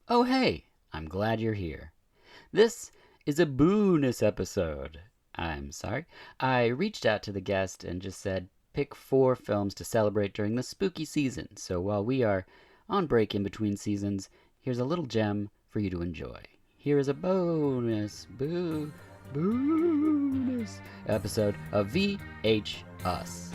Oh, hey, I'm glad you're here. This is a Booness episode. I'm sorry. I reached out to the guest and just said, pick 4 films to celebrate during the spooky season. So while we are on break in between seasons, here's a little gem for you to enjoy. Here is a bonus episode of VH Us.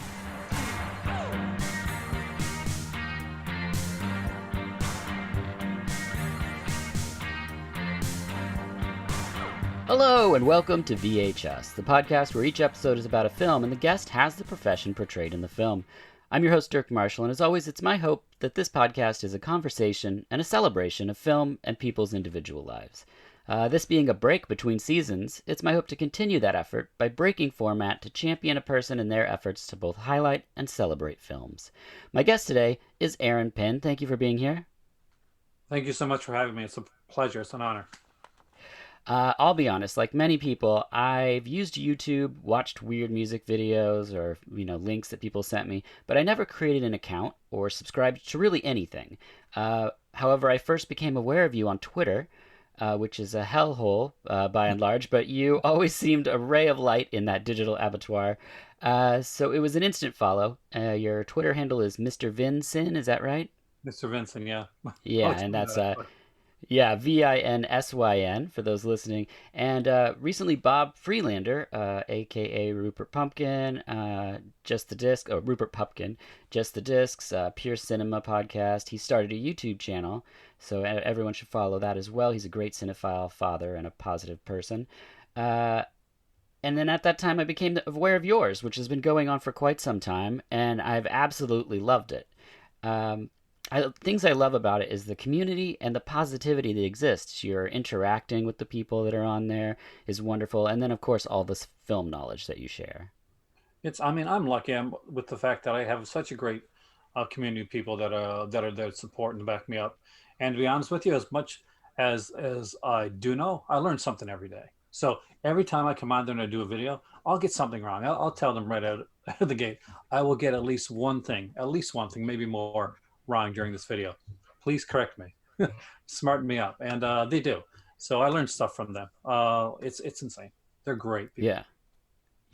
Hello, and welcome to VHS, the podcast where each episode is about a film and the guest has the profession portrayed in the film. I'm your host, Dirk Marshall, and as always, it's my hope that this podcast is a conversation and a celebration of film and people's individual lives. This being a break between seasons, it's my hope to continue that effort by breaking format to champion a person in their efforts to both highlight and celebrate films. My guest today is Aaron Pinn. Thank you for being here. Thank you so much for having me. It's a pleasure. It's an honor. I'll be honest, like many people, I've used YouTube, watched weird music videos or, links that people sent me, but I never created an account or subscribed to really anything. However, I first became aware of you on Twitter, which is a hellhole by and large, but you always seemed a ray of light in that digital abattoir. So it was an instant follow. Your Twitter handle is Mr. Vinson, is that right? Mr. Vincent, yeah. Yeah, Most and people know that's that, but yeah, Vinsyn for those listening. And recently, Bob Freelander, aka Rupert Pumpkin, Just the Disc, or Rupert Pupkin, Just the Discs, Pure Cinema podcast. He started a YouTube channel, so everyone should follow that as well. He's a great cinephile, father, and a positive person. Uh, and then at that time, I became aware of yours, which has been going on for quite some time, and I've absolutely loved it. Um, things I love about it is the community and the positivity that exists. You're interacting with the people that are on there is wonderful, and then of course all this film knowledge that you share. I'm lucky with the fact that I have such a great community of people that are there to support and back me up. And to be honest with you, as much as I do know, I learn something every day. So every time I come on there and I do a video, I'll get something wrong. I'll tell them right out of the gate. I will get at least one thing, maybe more wrong during this video. Please correct me, smarten me up, and they do. So I learned stuff from them. It's insane. They're great Yeah. people.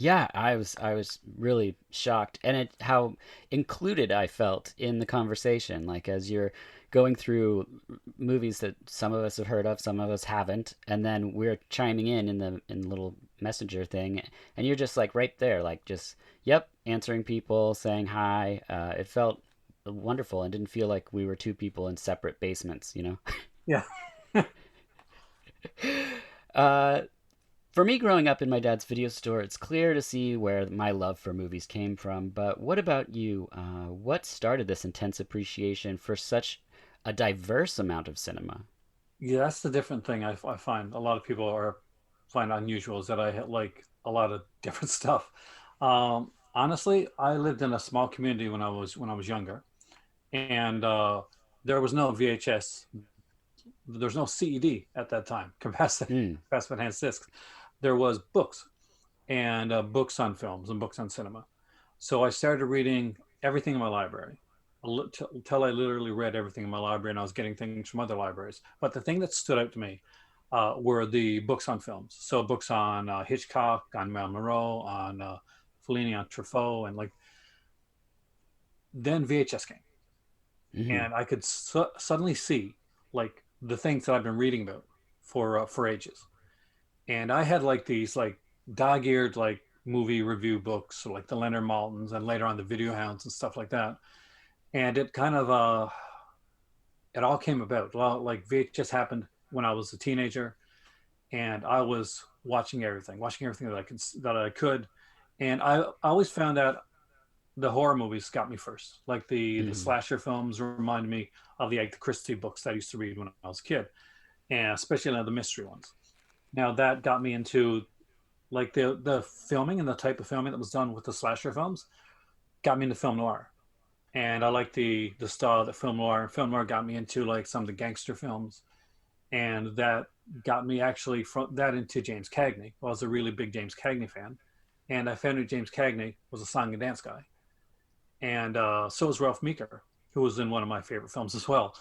Yeah, I was really shocked, and how included I felt in the conversation. Like as you're going through movies that some of us have heard of, some of us haven't, and then we're chiming in the little messenger thing, and you're just like right there, like just yep, answering people, saying hi. It felt wonderful, and didn't feel like we were two people in separate basements. Yeah. Uh, For me, growing up in my dad's video store, it's clear to see where my love for movies came from. But what about you? What started this intense appreciation for such a diverse amount of cinema? Yeah, that's the different thing I find a lot of people are find unusual is that like a lot of different stuff. Honestly, I lived in a small community when I was younger, and there was no VHS, there's no CED at that time, Hmm. capacitive enhanced discs. There was books and books on films and books on cinema. So I started reading everything in my library until I literally read everything in my library, and I was getting things from other libraries. But the thing that stood out to me were the books on films. So books on Hitchcock, on Marilyn Monroe, on Fellini, on Truffaut, and like then VHS came, Hmm. and I could suddenly see like the things that I've been reading about for ages. And I had like these like dog-eared like movie review books, so like the Leonard Maltins and later on the Video Hounds and stuff like that. And it kind of it all came about. Well, like VHS happened when I was a teenager, and I was watching everything that I could, and I always found out the horror movies got me first. Like the Hmm. slasher films reminded me of the Agatha Christie books that I used to read when I was a kid, and especially the mystery ones. Now that got me into like the filming and the type of filming that was done with the slasher films got me into film noir, and I like the style that film noir. And film noir got me into like some of the gangster films, and that got me actually from that into James Cagney. I was a really big James Cagney fan, and I found out James Cagney was a song and dance guy, and so was Ralph Meeker, who was in one of my favorite films as well.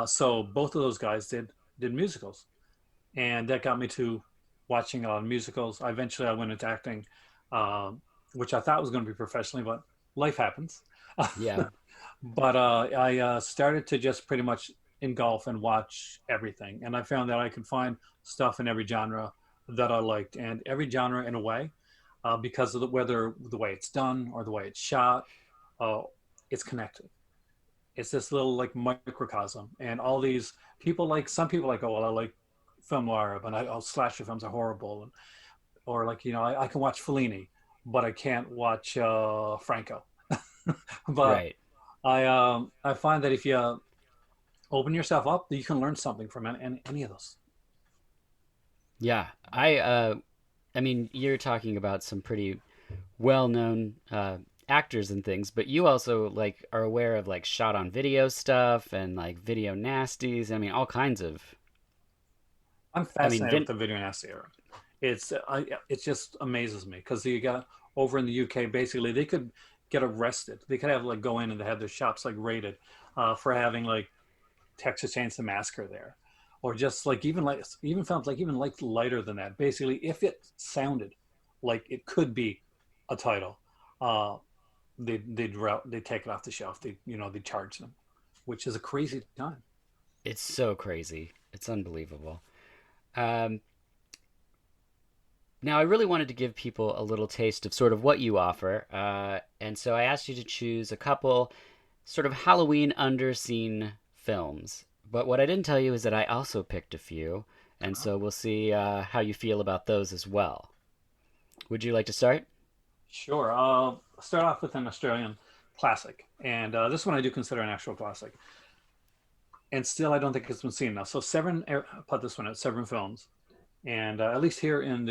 So both of those guys did did musicals, and that got me to watching a lot of musicals. I went into acting, which I thought was going to be professionally, but life happens. Yeah. But I started to just pretty much engulf and watch everything, and I found that I could find stuff in every genre that I liked, and every genre in a way, because of whether the way it's done or the way it's shot, uh, it's connected. It's this little like microcosm, and all these people like some people like, oh well, I like film noir, but oh, slasher films are horrible, and, or like I can watch Fellini, but I can't watch Franco. But Right. I find that if you open yourself up, you can learn something from any of those. Yeah. I mean, you're talking about some pretty well-known actors and things, but you also like are aware of like shot on video stuff and like video nasties. I mean, all kinds of. I'm I mean, fascinated with the video nasty era. It just amazes me because you got over in the UK, basically they could get arrested. They could have like go in and they have their shops like raided for having like Texas Chainsaw Massacre there, or just like even films like even like lighter than that. Basically, if it sounded like it could be a title, uh, they'd take it off the shelf. They charge them, which is a crazy time. it's so crazy. It's unbelievable. Um, Now, I really wanted to give people a little taste of sort of what you offer, and so I asked you to choose a couple sort of Halloween underseen films. But what I didn't tell you is that I also picked a few, and so we'll see how you feel about those as well. Would you like to start? Sure. I'll start off with an Australian classic, and this one I do consider an actual classic. And still, I don't think it's been seen enough. So Severin put this one at Severin Films, and at least here in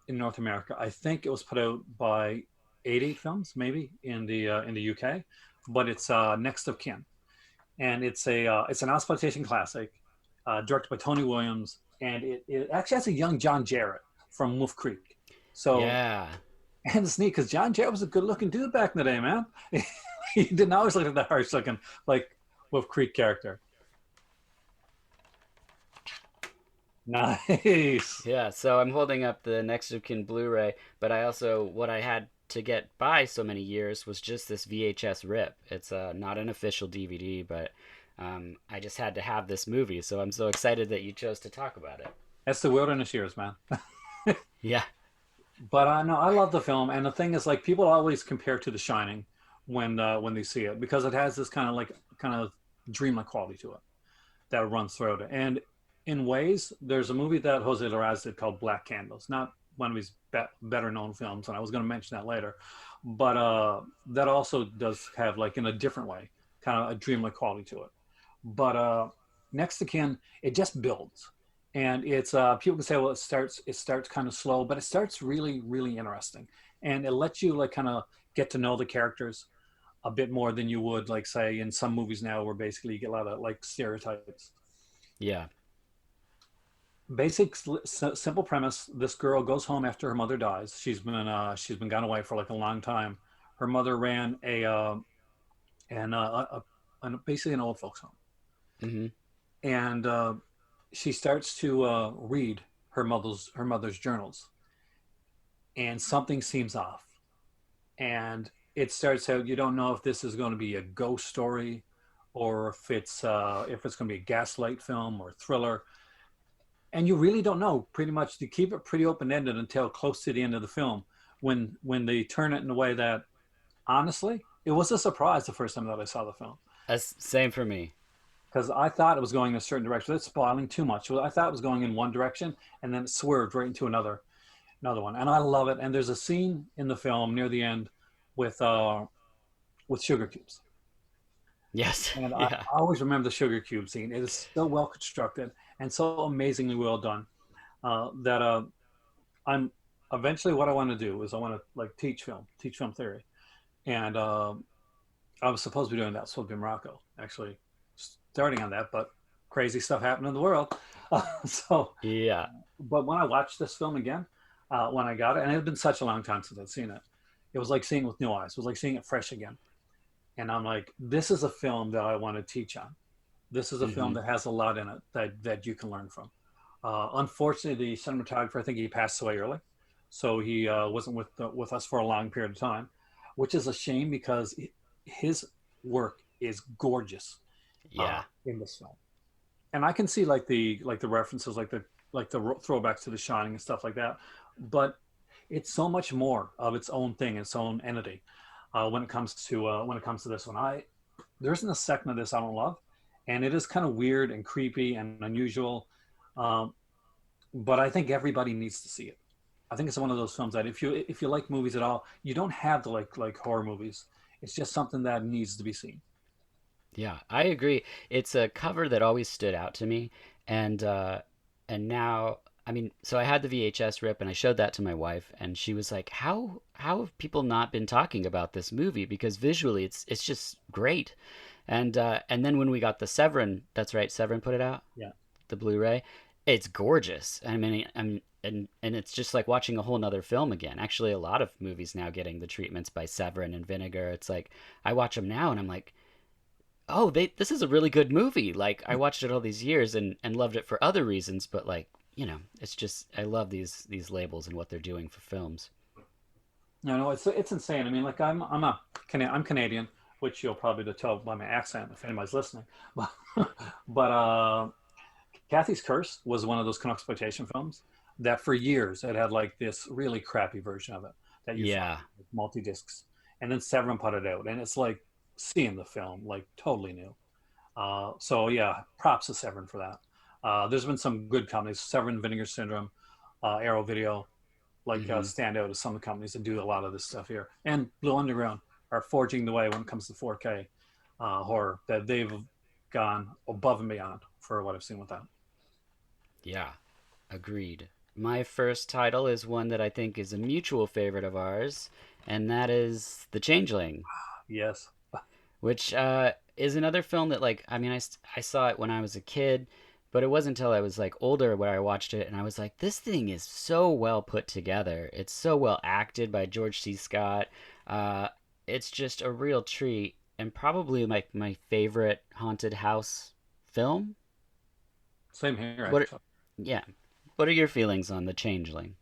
North America, I think it was put out by 88 Films, maybe in the UK, but it's Next of Kin, and it's an exploitation classic, directed by Tony Williams, and it actually has a young John Jarrett from Wolf Creek. So Yeah, and it's neat because John Jarrett was a good looking dude back in the day, man. He didn't always look like the harsh looking like Wolf Creek character. Nice. yeah. So I'm holding up the Next of Kin Blu-ray, but I also what I had to get by so many years was just this VHS rip. It's not an official DVD, but I just had to have this movie, so I'm so excited that you chose to talk about it. That's the wilderness years, man. Yeah, But I know I love the film, and the thing is, like, people always compare it to The Shining when they see it because it has this kind of dreamlike quality to it that runs throughout it. And in ways, there's a movie that Jose Larraz did called Black Candles, not one of his better known films, and I was going to mention that later, but that also does have like in a different way, kind of a dreamlike quality to it. But Next to Kin, it just builds, and it's people can say, well, it starts kind of slow, but it starts really really interesting, and it lets you like kind of get to know the characters a bit more than you would like say in some movies now, where basically you get a lot of like stereotypes. yeah, Basic simple premise: this girl goes home after her mother dies. She's been gone away for like a long time. Her mother ran basically an old folks home, hmm and she starts to read her mother's journals, and something seems off. And it starts out, you don't know if this is going to be a ghost story, or if it's going to be a gaslight film or thriller, and you really don't know. Pretty much, they keep it pretty open ended until close to the end of the film, when they turn it in a way that, honestly, it was a surprise the first time that I saw the film, that's same for me. because I thought it was going in a certain direction. That's spoiling too much. I thought it was going in one direction, and then it swerved right into another one, and I love it. And there's a scene in the film near the end with sugar cubes, Yes, and I yeah, always remember the sugar cube scene. It is so well constructed and so amazingly well done that I'm eventually what I want to do is I want to like teach film theory, and I was supposed to be doing that. So in Morocco, actually starting on that, but crazy stuff happened in the world. So, yeah. but when I watched this film again, when I got it, and it had been such a long time since I'd seen it, it was like seeing it with new eyes. It was like seeing it fresh again. And I'm like, this is a film that I want to teach on This is a film Hmm. that has a lot in it that you can learn from. Unfortunately, the cinematographer, I think he passed away early, so he wasn't with us for a long period of time, which is a shame because his work is gorgeous Yeah. in this film, and I can see like the references, like the throwbacks to The Shining and stuff like that, but it's so much more of its own thing, its own entity. When it comes to this one, I there isn't a second of this I don't love, and it is kind of weird and creepy and unusual. Um, but I think everybody needs to see it. I think it's one of those films that if you like movies at all, you don't have to like horror movies. It's just something that needs to be seen. Yeah, I agree. It's a cover that always stood out to me, and now, I mean, so I had the VHS rip, and I showed that to my wife, and she was like, "How have people not been talking about this movie? Because visually, it's just great." And then when we got the Severin, that's right, Severin put it out, Yeah. the Blu-ray. It's gorgeous. I mean, and it's just like watching a whole nother film again. Actually, a lot of movies now getting the treatments by Severin and Vinegar. It's like I watch them now, and I'm like, oh, this is a really good movie. Like I watched it all these years and loved it for other reasons, but like, it's just I love these labels and what they're doing for films. No, it's insane. I mean, like I'm Canadian, which you'll probably tell by my accent if anybody's listening. But Kathy's Curse was one of those exploitation films that for years it had like this really crappy version of it that you find Yeah. like, multi discs, and then Severin put it out, and it's like seeing the film like totally new. So yeah, props to Severin for that. There's been some good companies, Severin, Vinegar Syndrome, Arrow Video, Hmm. stand out as some of the companies that do a lot of this stuff here. And Blue Underground are forging the way when it comes to 4K horror. That they've gone above and beyond for what I've seen with that. Yeah. Agreed. My first title is one that I think is a mutual favorite of ours, and that is The Changeling, Yes. which is another film that, like, I mean, I saw it when I was a kid, but it wasn't until I was like older where I watched it, and I was like, this thing is so well put together. It's so well acted by George C. Scott. Uh, it's just a real treat, and probably like my favorite haunted house film. Same here, What? actually. Yeah. What are your feelings on The Changeling?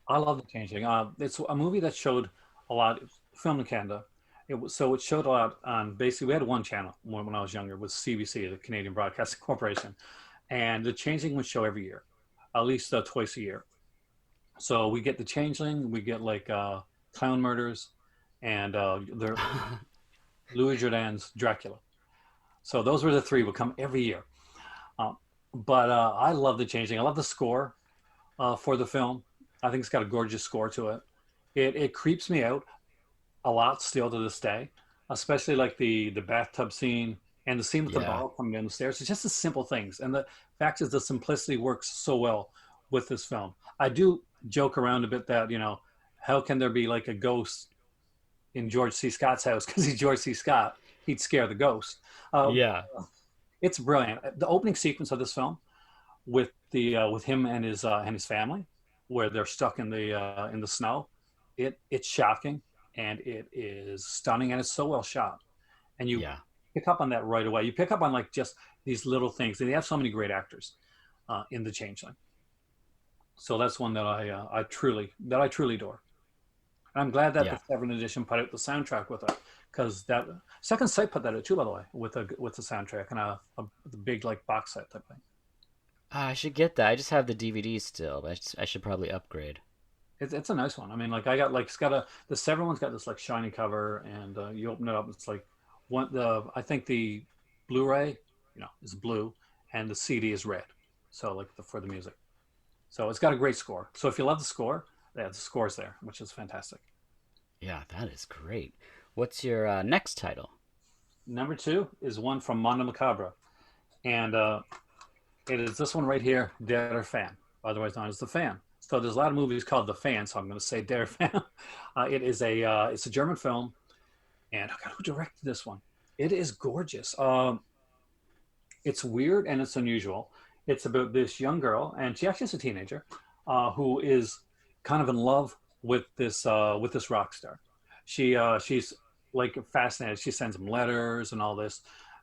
I love The Changing. It's a movie that showed a lot. Filmed in Canada. It showed a lot on basically. We had one channel when I was younger. It was CBC, the Canadian Broadcasting Corporation, and The Changing would show every year, at least twice a year. So we get The Changeling, we get like Clown Murders, and the Louis Jourdain's Dracula. So those were the three would come every year. Um, but I love The Changeling. I love the score for the film. I think it's got a gorgeous score to it. It creeps me out a lot still to this day, especially like the bathtub scene and the scene with the Yeah. doll coming down the stairs. It's just the simple things, and the fact is the simplicity works so well with this film. I do joke around a bit that how can there be like a ghost in George C. Scott's house because he's George C. Scott? He'd scare the ghost. Uh, Yeah. it's brilliant. The opening sequence of this film with him and his family, where they're stuck in the snow. It's shocking and it is stunning and it's so well shot. And you Yeah. pick up on that right away. You pick up on like just these little things. And they have so many great actors in the Changeling. So that's one that I truly adore. And I'm glad that the Yeah. Seven Edition put out the soundtrack with it because that Second Sight put that out too, by the way, with the soundtrack and the big like box set type thing. I should get that. I just have the DVD still, but I should probably upgrade. It's a nice one. I mean, like I got like it's got the Seven one's got this like shiny cover, and you open it up, it's like I think the Blu-ray, is blue, and the CD is red. So like for the music, so it's got a great score. So if you love the score, yeah, the score's there, which is fantastic. Yeah, that is great. What's your next title? Number two is one from Mondo Macabra, and it is this one right here, Der Fan, otherwise known as The Fan. So there's a lot of movies called The Fan, so I'm going to say Der Fan. It's a German film, and oh God, who directed this one? It is gorgeous. It's weird and it's unusual. It's about this young girl, and she actually is a teenager, who is kind of in love with this rock star. She's like fascinated. She sends him letters and all this,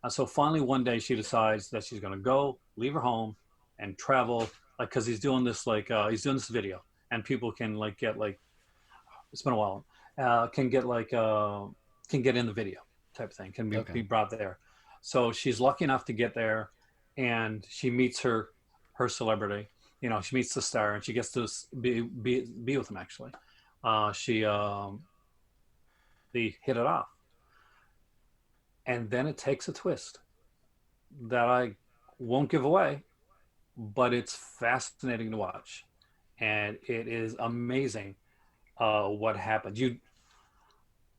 So finally, one day she decides that she's going to go, leave her home, and travel. Like, because he's doing this, he's doing this video, and people can like get like it's been a while, can get can get in the video type thing, can be Okay. brought there. So she's lucky enough to get there, and she meets her celebrity. You know, she meets the star, and she gets to be with him. Actually, she they hit it off, and then it takes a twist that I won't give away, but it's fascinating to watch, and it is amazing what happened.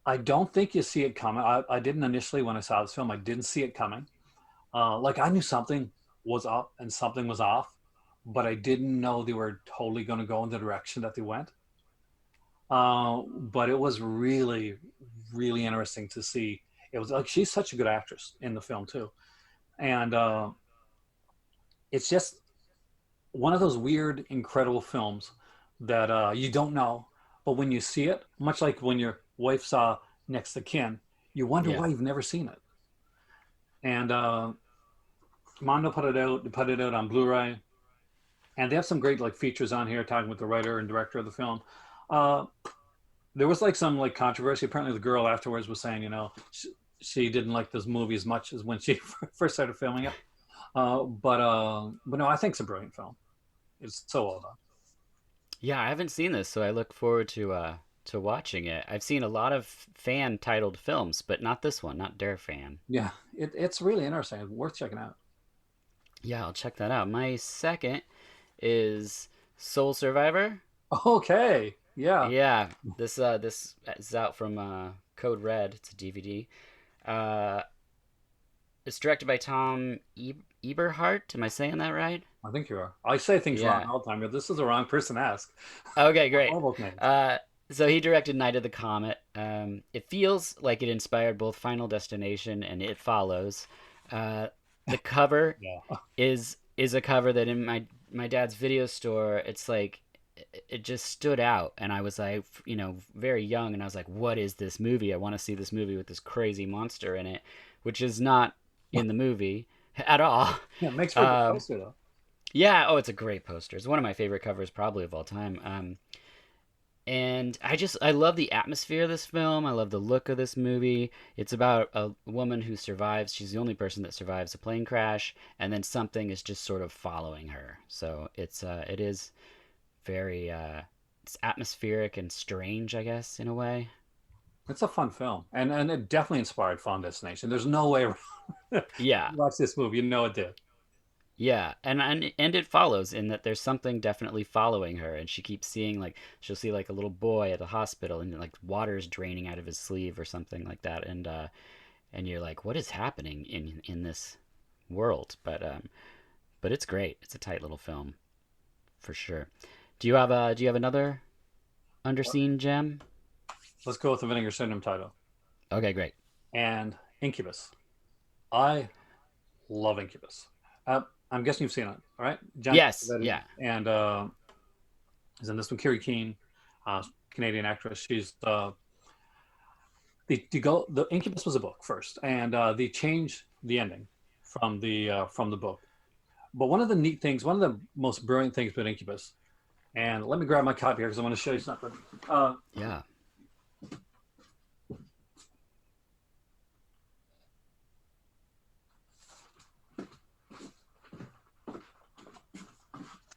I don't think you see it coming. I didn't initially when I saw this film. I didn't see it coming. Like I knew something was up and something was off, but I didn't know they were totally going to go in the direction that they went. But it was really, really interesting to see. It was like she's such a good actress in the film too, and it's just one of those weird, incredible films that you don't know, but when you see it, much like when your wife saw Next to Kin, you wonder Yeah. why you've never seen it. And Mondo put it out on Blu-ray, and they have some great like features on here talking with the writer and director of the film. Uh, there was like some like controversy. Apparently, the girl afterwards was saying, she didn't like this movie as much as when she first started filming it. But no, I think it's a brilliant film. It's so well done. Yeah, I haven't seen this, so I look forward to watching it. I've seen a lot of fan titled films, but not this one, not Der Fan. Yeah, it's really interesting. It's worth checking out. Yeah, I'll check that out. My second is Soul Survivor. Okay, yeah, Yeah, this is out from Code Red. It's a DVD. Uh, it's directed by Tom Eberhardt. Am I saying that right? I think you are. I say things wrong Yeah. all the time, but this is the wrong person to ask. Okay, great. All those names. Uh, so he directed Night of the Comet. It feels like it inspired both Final Destination and It Follows. Uh, the cover Yeah. is a cover that in my dad's video store, it's like it just stood out, and I was like, very young, and I was like, what is this movie? I want to see this movie with this crazy monster in it, which is not in the movie at all. Yeah, it makes for a good Um, poster though. yeah, oh, it's a great poster. It's one of my favorite covers probably of all time. And I love the atmosphere of this film. I love the look of this movie. It's about a woman who survives. She's the only person that survives a plane crash, and then something is just sort of following her. So it is very it's atmospheric and strange, I guess, in a way. It's a fun film, and it definitely inspired Final Destination. There's no way around. Yeah. Watch this movie, you know it did. Yeah, and it follows in that there's something definitely following her, and she keeps seeing like she'll see like a little boy at the hospital, and like water's draining out of his sleeve or something like that, and you're like, what is happening in this world? But it's great. It's a tight little film for sure. Do you have another underseen gem? Let's go with the Vinegar Syndrome title Okay, great. and Incubus. I love Incubus. I'm guessing you've seen it, all right? John Yes, Cassavetes yeah, and is in this one. Carrie Keane, Canadian actress. She's the Incubus was a book first, and they changed the ending from the book. But one of the neat things, one of the most brilliant things about Incubus, and let me grab my copy here because I want to show you something. yeah.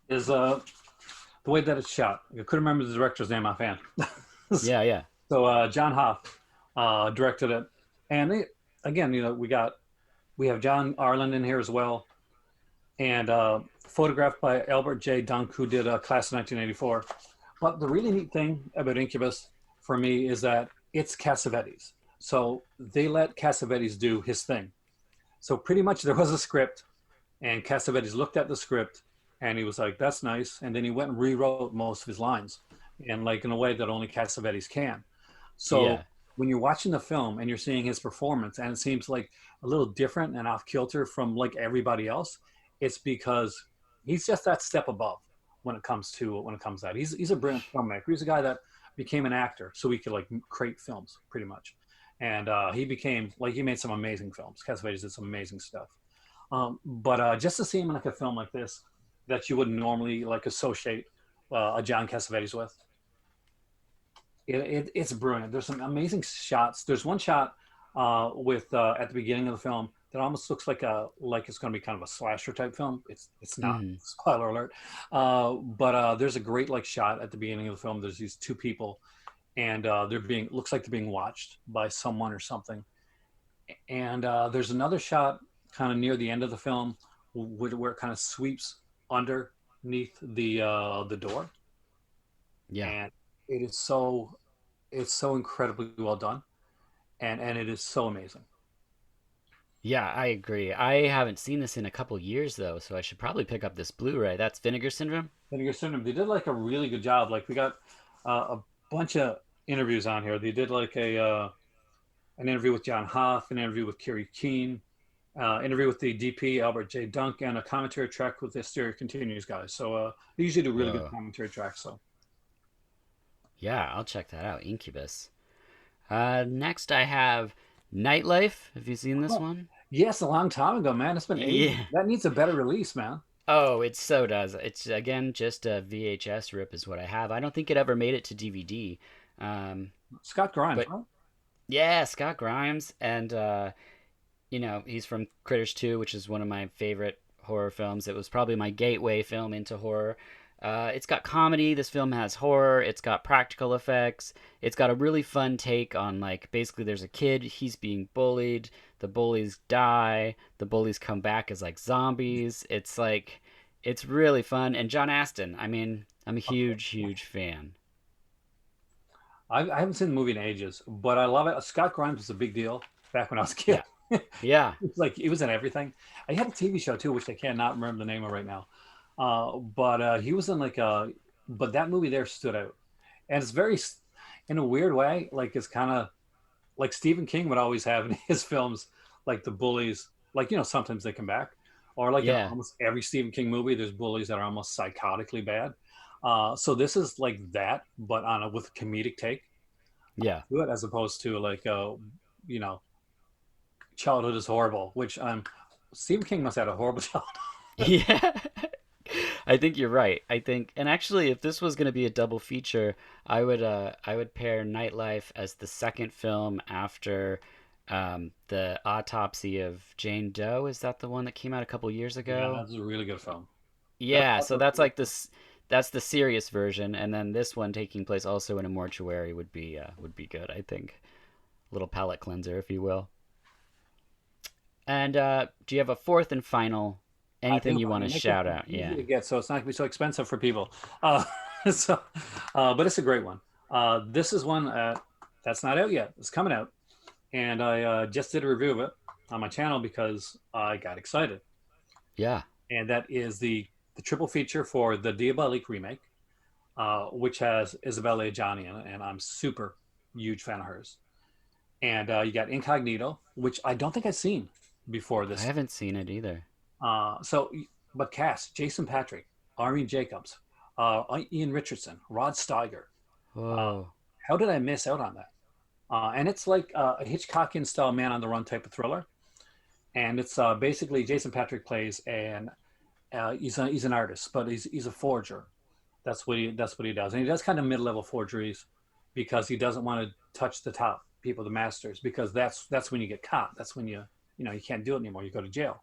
Is the way that it's shot. I couldn't remember the director's name offhand. Yeah, yeah. So John Hoff directed it, and again, we have John Arlen in here as well, and photographed by Albert J. Dunk, who did Class of 1984. But the really neat thing about Incubus for me is that it's Cassavetes. So they let Cassavetes do his thing. So pretty much there was a script, and Cassavetes looked at the script, and he was like, "That's nice," and then he went and rewrote most of his lines, and like in a way that only Cassavetes can. So Yeah. when you're watching the film and you're seeing his performance, and it seems like a little different and off kilter from like everybody else, it's because he's just that step above when it comes to that. He's a brilliant filmmaker. He's a guy that became an actor so he could like create films pretty much. and he became like he made some amazing films. Cassavetes did some amazing stuff. But just to see him in like a film like this that you wouldn't normally like associate a John Cassavetes with, it's brilliant. There's some amazing shots. There's one shot with at the beginning of the film that almost looks like it's going to be kind of a slasher type film. It's not. Hmm. Spoiler alert. But there's a great like shot at the beginning of the film. There's these two people, and they're being looks like they're being watched by someone or something. And there's another shot kind of near the end of the film where it kind of sweeps underneath the door, Yeah. and it is it's so incredibly well done, and it is so amazing. Yeah, I agree. I haven't seen this in a couple years though, so I should probably pick up this Blu-ray. That's Vinegar Syndrome? Vinegar Syndrome, they did like a really good job. Like we got a bunch of interviews on here. They did like a an interview with John Hoff, an interview with Kerry Keane, interview with the DP Albert J. Dunk, and a commentary track with the Stereo Continues guys. So they usually do really good Whoa. commentary tracks. So Yeah, I'll check that out. Incubus. Next I have Nightlife. Have you seen this one? yes, a long time ago, man. It's been ages. Yeah. That needs a better release, man. Oh, it so does. It's again just a VHS rip is what I have. I don't think it ever made it to DVD. Um, Scott Grimes, but right? yeah, Scott Grimes, and he's from Critters 2, which is one of my favorite horror films. It was probably my gateway film into horror. It's got comedy. This film has horror. It's got practical effects. It's got a really fun take on, like, basically there's a kid, he's being bullied. The bullies die. The bullies come back as like zombies. It's like, it's really fun. And John Aston, I mean, I'm a huge, huge fan. I haven't seen the movie in ages, but I love it. Scott Grimes was a big deal back when I was a kid. Yeah. Yeah. It's like he was in everything. I had a TV show too, which I cannot remember the name of right now. But he was in like but that movie there stood out, and it's very, in a weird way, like it's kind of like Stephen King would always have in his films, like the bullies, like sometimes they come back, or like in Yeah. almost every Stephen King movie, there's bullies that are almost psychotically bad. So this is like that, but on a with a comedic take Yeah. to it, as opposed to like you know, childhood is horrible, which Stephen King must have had a horrible childhood. Yeah. I think you're right. I think, and actually, if this was going to be a double feature, I would pair Nightlife as the second film after the Autopsy of Jane Doe. Is that the one that came out a couple years Yeah, ago? that's a really good film. That's Yeah, so also that's like this. That's the serious version, and then this one taking place also in a mortuary would be good. I think little palate cleanser, if you will. And do you have a fourth and final I anything do. you want to And make it shout out? easy Yeah, to get, so it's not gonna be so expensive for people. So, but it's a great one. This is one that's not out yet. It's coming out, and I just did a review of it on my channel because I got excited. yeah, And that is the triple feature for the Diabolique remake, which has Isabella Adjani in it, and I'm super huge fan of hers. And you got Incognito, which I don't think I've seen before I this. haven't seen it either. So, but cast Jason Patric, Armin Jacobs, Ian Richardson, Rod Steiger. Uh, Whoa, how did I miss out on that? And it's like a Hitchcockian style man on the run type of thriller. And it's basically Jason Patric plays and he's an artist, but he's a forger. That's what he does, and he does kind of mid level forgeries because he doesn't want to touch the top people, the masters, because that's when you get caught. That's when you can't do it anymore. You go to jail.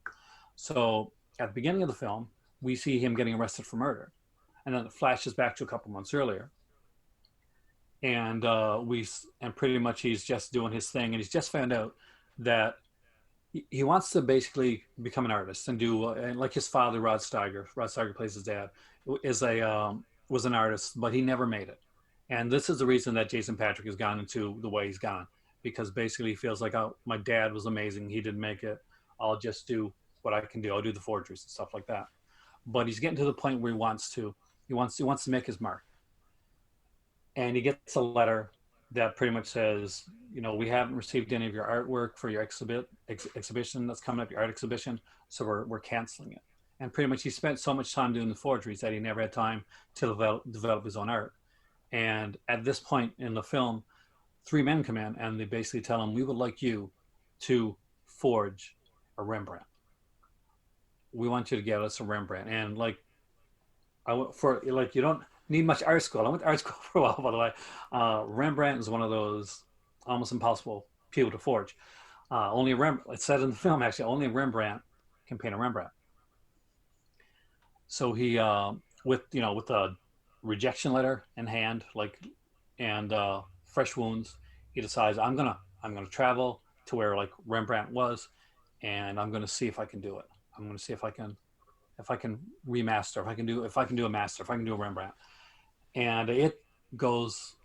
So at the beginning of the film, we see him getting arrested for murder, and then it flashes back to a couple months earlier, and and pretty much he's just doing his thing, and he's just found out that he wants to basically become an artist and do and like his father, Rod Steiger. Rod Steiger plays his dad, is a was an artist, but he never made it. And this is the reason that Jason Patric has gone into the way he's gone, because basically he feels like, oh, my dad was amazing, he didn't make it. I'll just do what I can do. I'll do the forgeries and stuff like that. But he's getting to the point where he wants to make his mark, and he gets a letter that pretty much says, we haven't received any of your artwork for your exhibition that's coming up, your art exhibition, so we're canceling it. And pretty much he spent so much time doing the forgeries that he never had time to develop his own art. And at this point in the film, three men come in and they basically tell him, "We would like you to forge a Rembrandt. We want you to get us a Rembrandt." And like I went for like you don't need much art school. I went to art school for a while, by the way. Rembrandt is one of those almost impossible people to forge. Only Rembrandt. It said in the film actually, only Rembrandt can paint a Rembrandt. So he, with a rejection letter in hand, like, and fresh wounds, he decides I'm gonna travel to where like Rembrandt was, and I'm gonna see if I can do it. I'm gonna see if I can remaster, if I can do a master, if I can do a Rembrandt, and it goes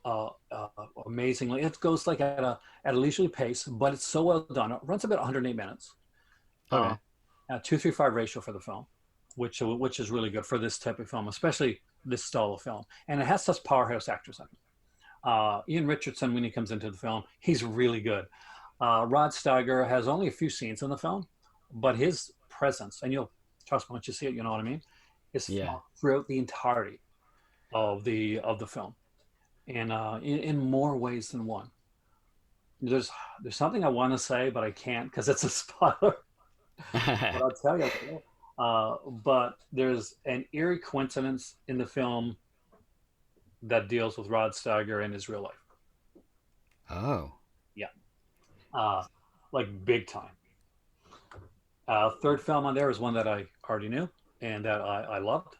amazingly. It goes like at a leisurely pace, but it's so well done. It runs about 108 minutes. Uh, Okay. a 2:3:5 ratio for the film, which is really good for this type of film, especially this style of film. And it has such powerhouse actors in it. Ian Richardson, when he comes into the film, he's really good. Rod Steiger has only a few scenes in the film, but his presence, and you'll trust me once you see it, you know what I mean, is Yeah. felt throughout the entirety of the film, and in more ways than one. There's something I want to say, but I can't because it's a spoiler. But I'll tell you. But there's an eerie coincidence in the film that deals with Rod Steiger in his real life. Oh. Yeah, uh, like big time. Third film on there is one that I already knew and that I loved,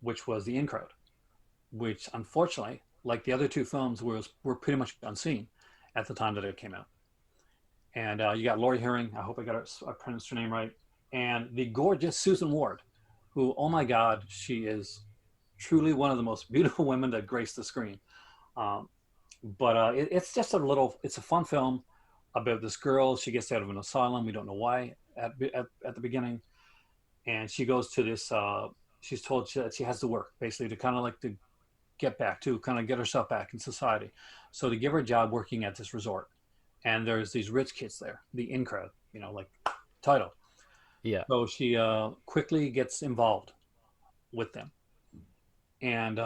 which was The In Crowd, which unfortunately, like the other two films, were pretty much unseen at the time that it came out. And you got Laurie Herring. I hope I pronounced her name right. And the gorgeous Susan Ward, who, oh my God, she is truly one of the most beautiful women that grace the screen. Um, but it's just it's a fun film about this girl. She gets out of an asylum. We don't know why at the beginning. And she goes to this, she's told that she has to work basically to kind of like to kind of get herself back in society. So they give her a job working at this resort. And there's these rich kids there, the in crowd, like title. Yeah. So she quickly gets involved with them. And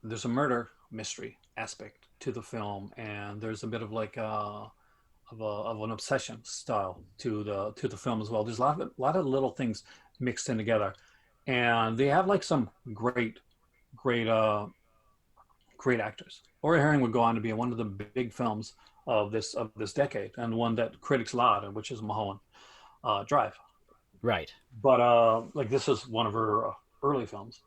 there's a murder mystery aspect to the film. And there's a bit of like of an obsession style to the film as well. There's a lot of little things mixed in together. And they have like some great great actors. Ori Herring would go on to be in one of the big films of this decade, and one that critics laud, which is Mulholland Drive. Right. But like this is one of her early films,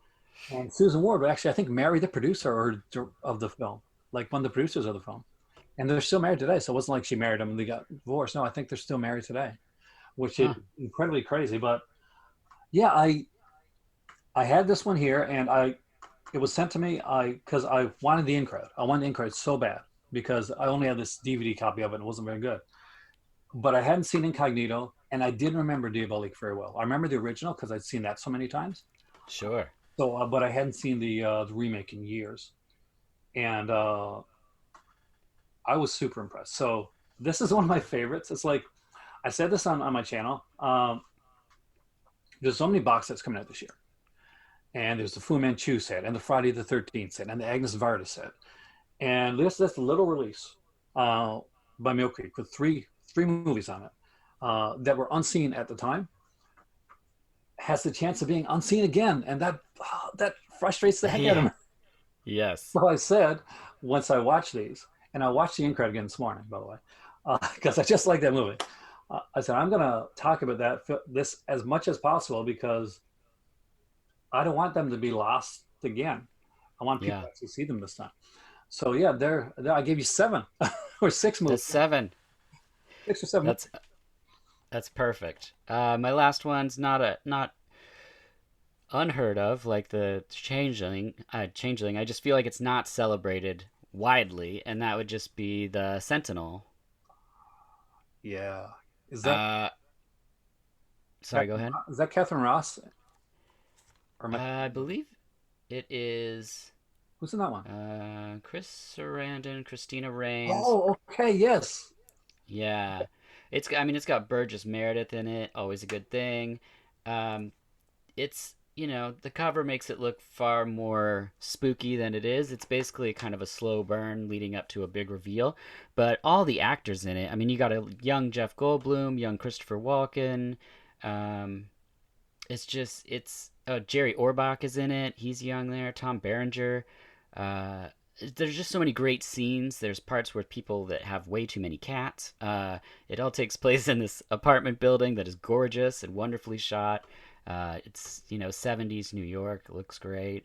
and Susan Ward actually I think married the producer of the film, like one of the producers of the film, and they're still married today. So it wasn't like she married him and they got divorced. No, I think they're still married today, which is Huh. incredibly crazy. But yeah, I had this one here, and it was sent to me. Because I wanted the in crowd. I wanted the in crowd so bad because I only had this DVD copy of it and it wasn't very good. But I hadn't seen Incognito, and I didn't remember Diabolique very well. I remember the original because I'd seen that so many times. Sure. So, but I hadn't seen the remake in years, and I was super impressed. So this is one of my favorites. It's like I said this on my channel. There's so many box sets coming out this year, and there's the Fu Manchu set, and the Friday the 13th set, and the Agnes Varda set, and this little release uh, by Mill Creek with three movies on it that were unseen at the time has the chance of being unseen again, and that frustrates the heck out of Yeah. me. Yes. So I said, once I watch these, and I watched The Incredible again this morning, by the way, because I just like that movie. I said I'm going to talk about this as much as possible because I don't want them to be lost again. I want people Yeah. to actually see them this time. So yeah, there I gave you seven or six That's movies, seven. 6 or 7 movies. That's perfect. My last one's not unheard of, like the Changeling. Changeling. I just feel like it's not celebrated widely, and that would just be the Sentinel. Yeah, is that Uh, Sorry. Go ahead. Is that Catherine Ross or am I believe it is who's in that one? Chris Sarandon, Christina Rains. Oh, okay, yes. Yeah, I mean, it's got Burgess Meredith in it. Always a good thing. Um, it's the cover makes it look far more spooky than it is. It's basically kind of a slow burn leading up to a big reveal. But all the actors in it, I mean, you got a young Jeff Goldblum, young Christopher Walken. Um, it's Jerry Orbach is in it. He's young there. Tom Berenger. Uh, there's just so many great scenes. There's parts where people that have way too many cats. It all takes place in this apartment building that is gorgeous and wonderfully shot. It's 70s New York. It looks great.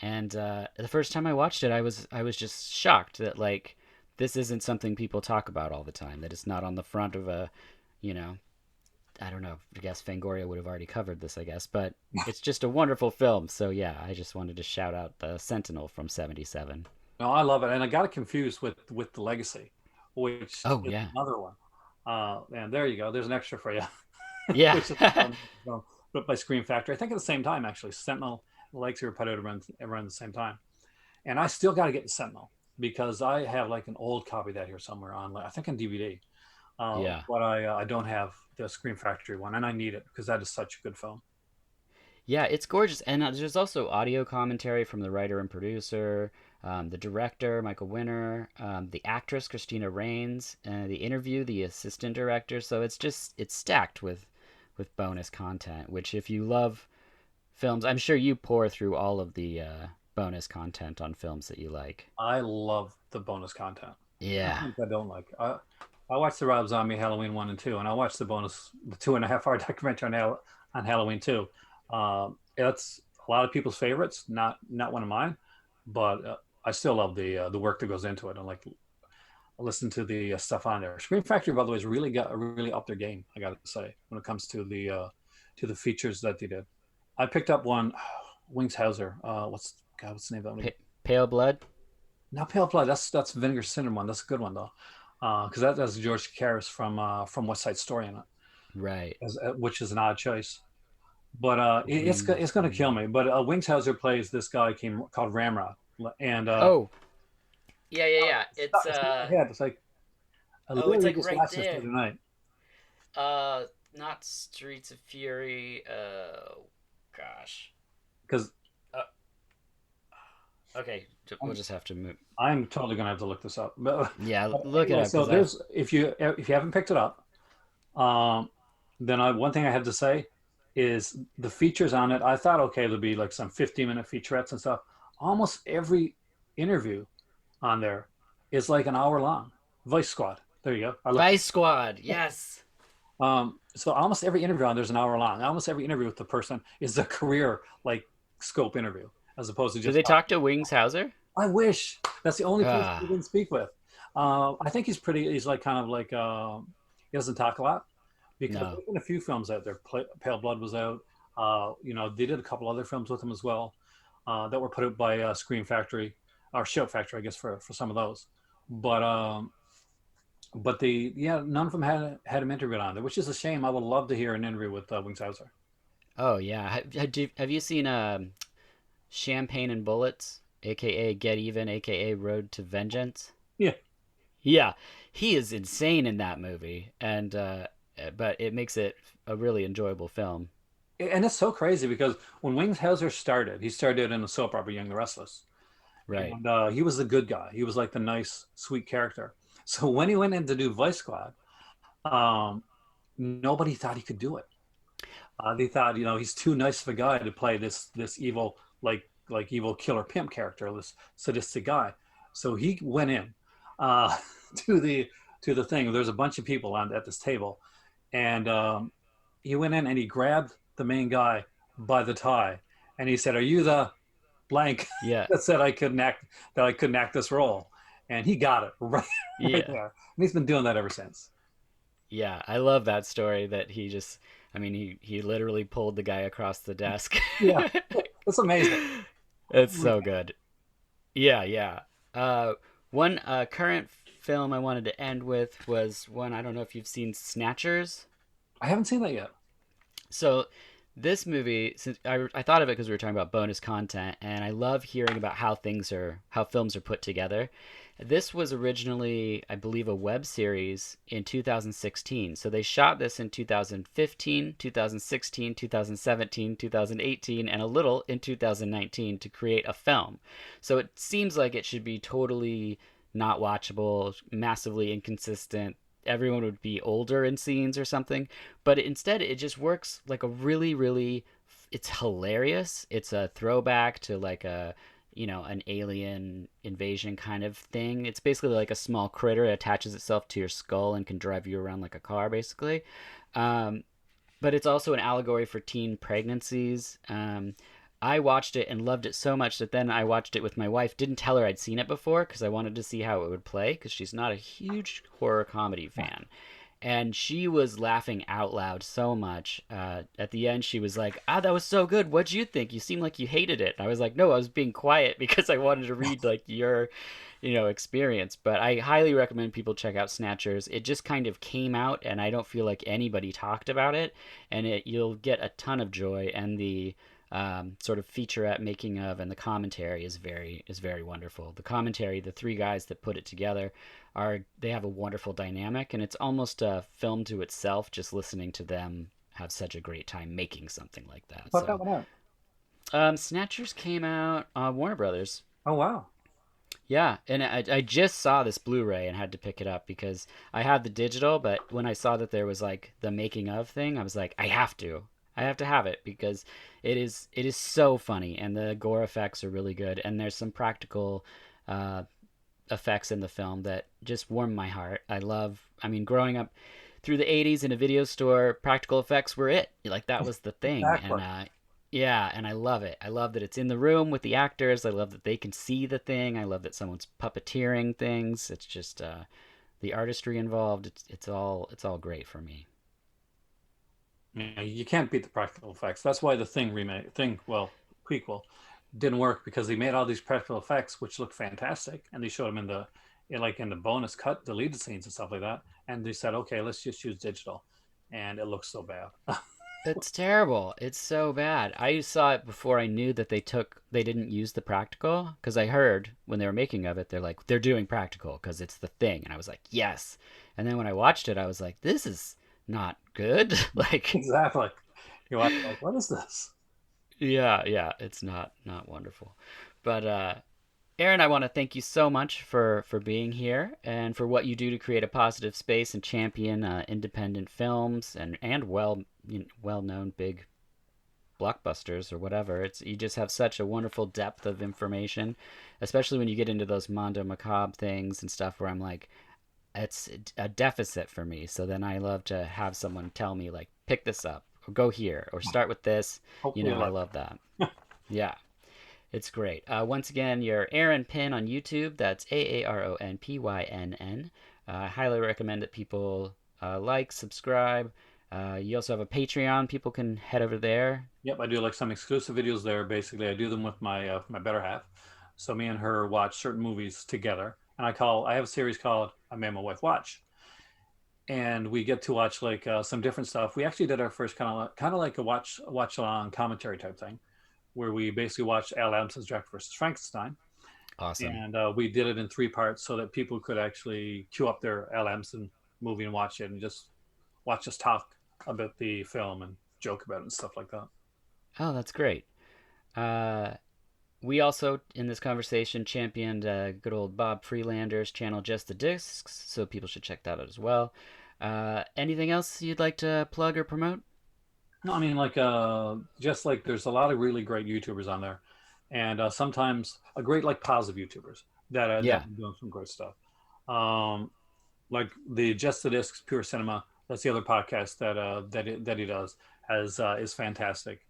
And the first time I watched it, I was just shocked that like this isn't something people talk about all the time. That it's not on the front of a you know I don't know. I guess Fangoria would have already covered this, I guess, but it's just a wonderful film. So yeah, I just wanted to shout out the Sentinel from '77. No, I love it, and I got it confused with the Legacy, which Oh is yeah, another one. And there you go. There's an extra for you, yeah, which is film, but by Scream Factory. I think at the same time actually. Sentinel and Legacy were put out around the same time, and I still got to get the Sentinel because I have like an old copy of that here somewhere on, I think on DVD. yeah, But I don't have the Scream Factory one, and I need it because that is such a good film. yeah. It's gorgeous, and there's also audio commentary from the writer and producer, the director Michael Winner, the actress Christina Rains, the interview, the assistant director. So it's stacked with bonus content. Which if you love films, I'm sure you pour through all of the bonus content on films that you like. I love the bonus content. I Yeah. think I don't like. I watched the Rob Zombie Halloween 1 and 2, and I watched the 2.5 hour documentary on Halloween 2. It's a lot of people's favorites, not one of mine, but I still love the work that goes into it. And like listen to the stuff on there. Screen Factory, by the way, has really up their game. I got to say when it comes to the features that they did. I picked up one, Wings Hauser. What's the name of that one again? Pale Blood. Not Pale Blood. That's Vinegar Syndrome one. That's a good one though, because that's George Chakiris from West Side Story in it, Right. which is an odd choice. But it's Wings. going to kill me. But Wingshauser plays this guy called Ramrod, and Oh, yeah, yeah, yeah. it's not my head. It's like I Oh, it's literally like just right watched this the there. other night Uh, not Streets of Fury. Gosh. because Uh, okay, we'll just have to move. I'm totally going to have to look this up. But, Yeah, but look it anyway, up so because I. there's if you haven't picked it up, um, then one thing I have to say is the features on it. I thought okay, there'll be like some 15-minute featurettes and stuff. Almost every interview on there is like an hour long. Vice Squad. There you go. I looked. Vice Squad. Yes. So almost every interview on there's an hour long. Almost every interview with the person is a career like scope interview, as opposed to Did just. they talk to Wings Hauser? I wish that's the only person we Ah, didn't speak with. I think he's pretty. He's like kind of like he doesn't talk a lot because no. there's been a few films out there. Pale Blood was out. They did a couple other films with him as well that were put out by Screen Factory or Shout Factory, I guess, for some of those. But none of them had him interviewed on there, which is a shame. I would love to hear an interview with Wings Hauser. Oh yeah. Have you seen Champagne and Bullets, aka Get Even, aka Road to Vengeance? Yeah, Yeah, he is insane in that movie, and but it makes it a really enjoyable film. and it's so crazy because when Wings Hauser started, he started in a soap opera, Young the Restless, Right. and he was the good guy. He was like the nice, sweet character. So when he went in to do Vice Squad, um, nobody thought he could do it. They thought, he's too nice of a guy to play this evil, like evil killer pimp character, this sadistic guy. So he went in uh, to the thing. There's a bunch of people at this table, and he went in and he grabbed the main guy by the tie, and he said, "Are you the blank Yeah. that said I couldn't act this role?" And he got it right Yeah. there, and he's been doing that ever since. Yeah. I love that story that he just. I mean, he literally pulled the guy across the desk. Yeah, it's amazing. It's so good. Yeah. Yeah. Uh, one current film I wanted to end with was one I don't know if you've seen Snatchers. I haven't seen that yet. So this movie, since I thought of it because we were talking about bonus content, and I love hearing about how films are put together. This was originally, I believe, a web series in 2016. So they shot this in 2015, 2016, 2017, 2018, and a little in 2019 to create a film. So it seems like it should be totally not watchable, massively inconsistent. Everyone would be older in scenes or something, but instead it just works like a really, really. It's hilarious. It's a throwback to like a an alien invasion kind of thing. It's basically like a small critter. It attaches itself to your skull and can drive you around like a car, basically. Um, but it's also an allegory for teen pregnancies. I watched it and loved it so much that then I watched it with my wife. Didn't tell her I'd seen it before because I wanted to see how it would play because she's not a huge horror comedy fan. And she was laughing out loud so much. At the end, she was like, "Ah, that was so good. What'd you think? You seemed like you hated it." And I was like, "No, I was being quiet because I wanted to read like your, experience." But I highly recommend people check out Snatchers. It just kind of came out, and I don't feel like anybody talked about it. And you'll get a ton of joy, and the sort of featurette making of and the commentary is very wonderful. The commentary, the three guys that put it together, they have a wonderful dynamic, and it's almost a film to itself. Just listening to them have such a great time making something like that. Put that So, one out. Snatchers came out Warner Brothers. Oh wow. Yeah, and I just saw this Blu-ray and had to pick it up because I had the digital, but when I saw that there was like the making of thing, I was like, I have to. I have to have it because it is so funny and the gore effects are really good and there's some practical uh, effects in the film that just warm my heart. I mean, growing up through the 80s in a video store, practical effects were it. Like that was the thing. Exactly. And yeah, and I love it. I love that it's in the room with the actors. I love that they can see the thing. I love that someone's puppeteering things. It's just the artistry involved. It's all great for me. Yeah, you can't beat the practical effects. That's why the prequel didn't work because they made all these practical effects which looked fantastic, and they showed them in the bonus cut, deleted scenes and stuff like that. And they said, okay, let's just use digital, and it looks so bad. It's terrible. It's so bad. I saw it before I knew that they didn't use the practical because I heard when they were making of it, they're like they're doing practical because it's the thing, and I was like yes. And then when I watched it, I was like this is not good. Like Exactly. You watch like, what is this? yeah, yeah, it's not wonderful. But Aaron, I want to thank you so much for being here and for what you do to create a positive space and champion independent films and well known big blockbusters or whatever. It's you just have such a wonderful depth of information, especially when you get into those Mondo Macabre things and stuff where I'm like, it's a deficit for me. So then I love to have someone tell me like, pick this up or go here or start with this. Hopefully, I like love that. Yeah. It's great. Once again, you're Aaron Pyn on YouTube. That's AARONPYNN. I highly recommend that people subscribe. You also have a Patreon. People can head over there. yep, I do like some exclusive videos there. Basically, I do them with my better half. So me and her watch certain movies together, and I have a series called I Made My Wife Watch, and we get to watch like some different stuff. We actually did our first kind of like a watch along commentary type thing, where we basically watched Al Adamson's Dracula versus Frankenstein, Awesome. and we did it in three parts so that people could actually queue up their Al Adamson movie and watch it, and just watch us talk about the film and joke about it and stuff like that. Oh, that's great. Uh, we also, in this conversation, championed good old Bob Freelander's channel, Just the Discs, so people should check that out as well. Anything else you'd like to plug or promote? No, I mean like just like there's a lot of really great YouTubers on there, and sometimes a great like positive YouTubers that Yeah. are doing some great stuff. Um, like the Just the Discs Pure Cinema. That's the other podcast that he does has is fantastic.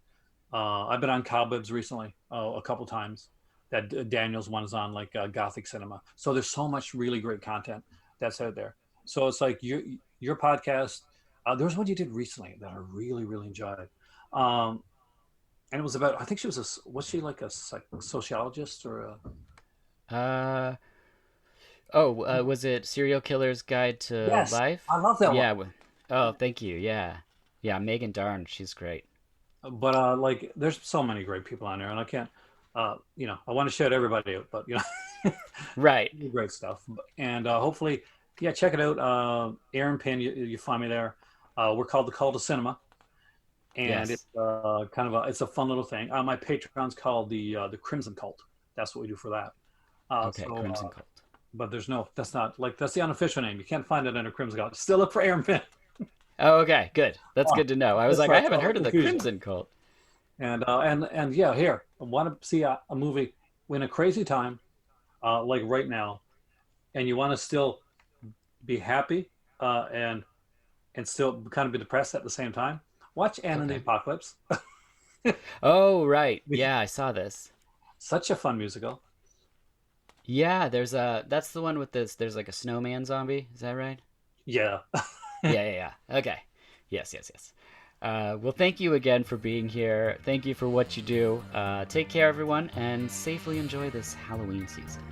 I've been on Cobwebs recently a couple times. That Daniel's one is on like Gothic cinema. So there's so much really great content that's out there. So it's like your podcast. There was one you did recently that I really really enjoyed, um, and it was about I think she was she like a sociologist or a Uh, was it Serial Killer's Guide to yes, Life? I love that one. Yeah. Oh, thank you. Yeah. Yeah, Megan Darn, she's great. But like, there's so many great people on there, and I can't, I want to shout everybody out, but Right. great stuff. And hopefully, yeah, check it out. Aaron Pin, you find me there. We're called the Call to Cinema, and it's Yes. kind of it's a fun little thing. My Patreon's called the Crimson Cult. That's what we do for that. Okay. Crimson Cult. But that's not like that's the unofficial name. You can't find it under Crimson Cult. Still look for Aaron Pin. Oh, okay. Good. That's Oh, good to know. I was that's like, I right. haven't Oh, heard of the confusion. Crimson Cult. And yeah, here I want to see a movie in a crazy time, like right now, and you want to still be happy, and still kind of be depressed at the same time. Watch Anne and the Okay. Apocalypse. Oh, right. Yeah, I saw this. Such a fun musical. Yeah, there's a that's the one with this there's like a snowman zombie. Is that right? Yeah. Yeah, yeah, yeah. Okay. Yes, yes, yes. Well, thank you again for being here. Thank you for what you do. Take care, everyone, and safely enjoy this Halloween season.